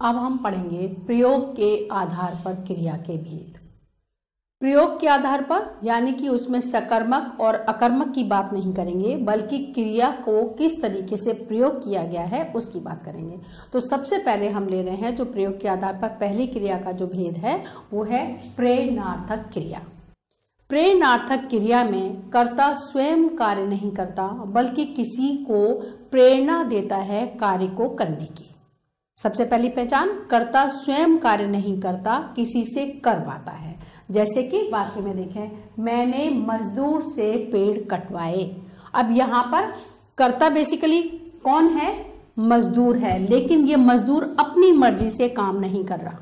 अब हम पढ़ेंगे प्रयोग के आधार पर क्रिया के भेद। प्रयोग के आधार पर यानी कि उसमें सकर्मक और अकर्मक की बात नहीं करेंगे, बल्कि क्रिया को किस तरीके से प्रयोग किया गया है उसकी बात करेंगे। तो सबसे पहले हम ले रहे हैं जो प्रयोग के आधार पर पहली क्रिया का जो भेद है वो है प्रेरणार्थक क्रिया। प्रेरणार्थक क्रिया में कर्ता स्वयं कार्य नहीं करता, बल्कि किसी को प्रेरणा देता है कार्य को करने की। सबसे पहली पहचान, कर्ता स्वयं कार्य नहीं करता, किसी से करवाता है। जैसे कि वाक्य में देखें, मैंने मजदूर से पेड़ कटवाए। अब यहाँ पर कर्ता बेसिकली कौन है? मजदूर है, लेकिन ये मजदूर अपनी मर्जी से काम नहीं कर रहा।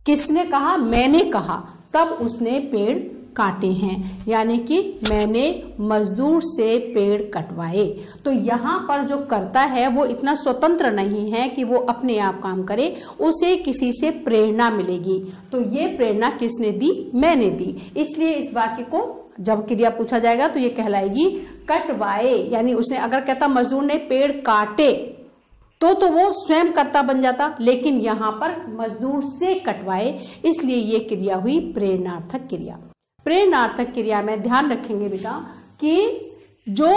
किसने कहा? मैंने कहा, तब उसने पेड़ काटे हैं, यानी कि मैंने मजदूर से पेड़ कटवाए। तो यहाँ पर जो कर्ता है वो इतना स्वतंत्र नहीं है कि वो अपने आप काम करे, उसे किसी से प्रेरणा मिलेगी। तो ये प्रेरणा किसने दी? मैंने दी। इसलिए इस वाक्य को जब क्रिया पूछा जाएगा तो ये कहलाएगी कटवाए। यानी उसने अगर कहता मजदूर ने पेड़ काटे तो वो स्वयं कर्ता बन जाता, लेकिन यहाँ पर मजदूर से कटवाए, इसलिए ये क्रिया हुई प्रेरणार्थक क्रिया। प्रेरणार्थक क्रिया में ध्यान रखेंगे बेटा कि जो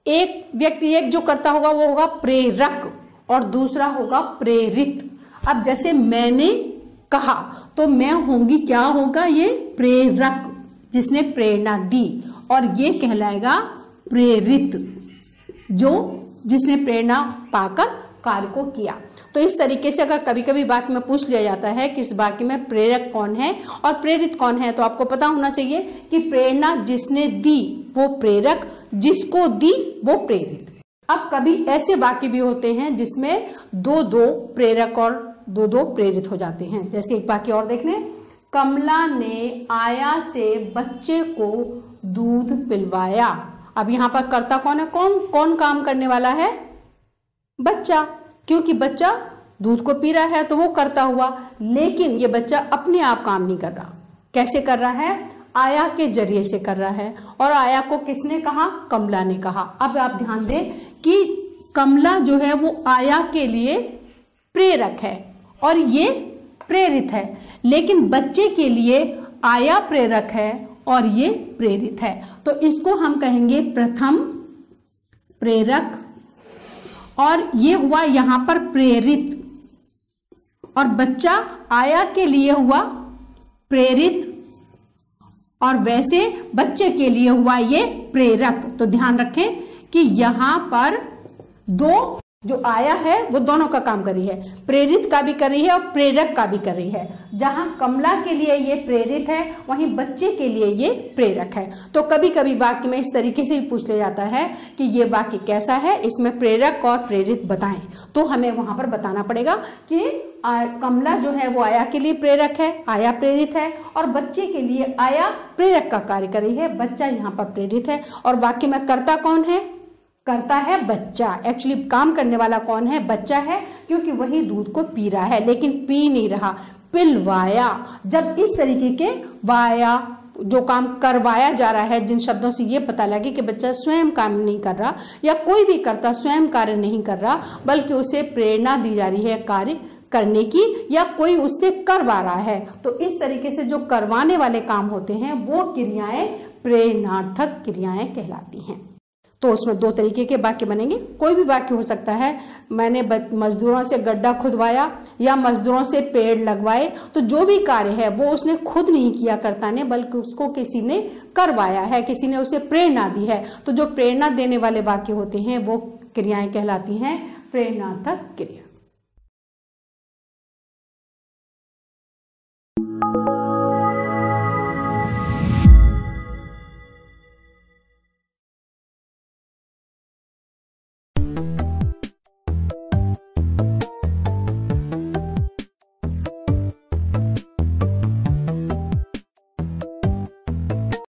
एक व्यक्ति एक जो करता होगा वो होगा प्रेरक और दूसरा होगा प्रेरित। अब जैसे मैंने कहा तो मैं होंगी, क्या होगा? ये प्रेरक जिसने प्रेरणा दी, और ये कहलाएगा प्रेरित जो जिसने प्रेरणा पाकर कार्य को किया। तो इस तरीके से अगर कभी कभी वाक्य में पूछ लिया जाता है कि इस वाक्य में प्रेरक कौन है और प्रेरित कौन है, तो आपको पता होना चाहिए कि प्रेरणा जिसने दी वो प्रेरक, जिसको दी वो प्रेरित। अब कभी ऐसे वाक्य भी होते हैं जिसमें दो प्रेरक और दो प्रेरित हो जाते हैं। जैसे एक वाक्य और देख लें, कमला ने आया से बच्चे को दूध पिलवाया। अब यहाँ पर कर्ता कौन है? कौन काम करने वाला है? बच्चा, क्योंकि बच्चा दूध को पी रहा है तो वो करता हुआ, लेकिन ये बच्चा अपने आप काम नहीं कर रहा। कैसे कर रहा है? आया के जरिए से कर रहा है। और आया को किसने कहा? कमला ने कहा। अब आप ध्यान दें कि कमला जो है वो आया के लिए प्रेरक है और ये प्रेरित है, लेकिन बच्चे के लिए आया प्रेरक है और ये प्रेरित है। तो इसको हम कहेंगे प्रथम प्रेरक, और ये हुआ यहाँ पर प्रेरित, और बच्चा आया के लिए हुआ प्रेरित, और वैसे बच्चे के लिए हुआ ये प्रेरक। तो ध्यान रखें कि यहाँ पर दो जो आया है वो दोनों का काम कर रही है, प्रेरित का भी कर रही है और प्रेरक का भी कर रही है। जहां कमला के लिए ये प्रेरित है, वहीं बच्चे के लिए ये प्रेरक है। तो कभी कभी वाक्य में इस तरीके से भी पूछ लिया जाता है कि ये वाक्य कैसा है, इसमें प्रेरक और प्रेरित बताएं। तो हमें वहां पर बताना पड़ेगा कि कमला जो है वो आया के लिए प्रेरक है, आया प्रेरित है, और बच्चे के लिए आया प्रेरक का कार्य कर रही है, बच्चा यहाँ पर प्रेरित है। और वाक्य में कर्ता कौन है? करता है बच्चा। एक्चुअली काम करने वाला कौन है? बच्चा है, क्योंकि वही दूध को पी रहा है, लेकिन पी नहीं रहा, पिलवाया। जब इस तरीके के वाया जो काम करवाया जा रहा है, जिन शब्दों से ये पता लगे कि बच्चा स्वयं काम नहीं कर रहा या कोई भी कर्ता स्वयं कार्य नहीं कर रहा, बल्कि उसे प्रेरणा दी जा रही है कार्य करने की, या कोई उससे करवा रहा है, तो इस तरीके से जो करवाने वाले काम होते हैं वो क्रियाएं प्रेरणार्थक क्रियाएं कहलाती हैं। तो उसमें दो तरीके के वाक्य बनेंगे। कोई भी वाक्य हो सकता है, मैंने मजदूरों से गड्ढा खुदवाया या मजदूरों से पेड़ लगवाए। तो जो भी कार्य है वो उसने खुद नहीं किया कर्ता ने, बल्कि उसको किसी ने करवाया है, किसी ने उसे प्रेरणा दी है। तो जो प्रेरणा देने वाले वाक्य होते हैं वो क्रियाएं कहलाती हैं प्रेरणार्थक क्रिया।